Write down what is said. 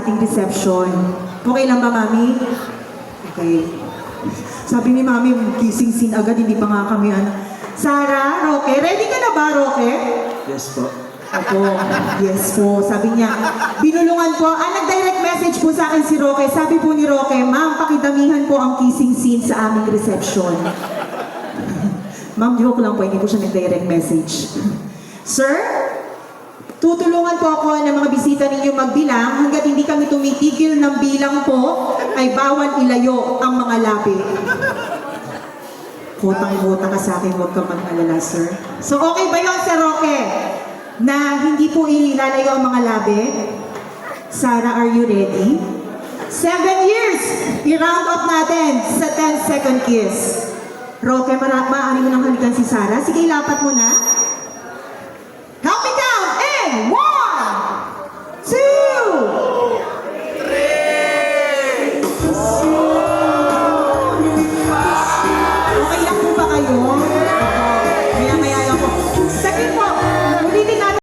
ating reception. Okay lang ba, Mami? Okay. Sabi ni Mami, kissing scene agad, hindi pa nga kami Sarah, Roque, ready ka na ba, Roque? Yes po. Ako, yes po. Sabi niya, binulungan po. Nag-direct message po sa akin si Roque. Sabi po ni Roque, Ma'am, pakidamihan po ang kissing scene sa aming reception. Ma'am, joke lang po, hindi po siya nag-direct message. Sir, tutulungan po ako ng mga bisita ninyo magbilang. Hanggat hindi kami tumitigil ng bilang po, ay bawal ilayo ang mga labi. Kotang-kota ka sa akin, huwag kang mag-alala, sir. So, okay ba yun, Sir Roque? Na hindi po ilalayo ang mga labi? Sarah, are you ready? 7 years! I-round up natin sa 10-second kiss. Roque, maaari mo nang halikan si Sarah. Sige, ilapat mo na.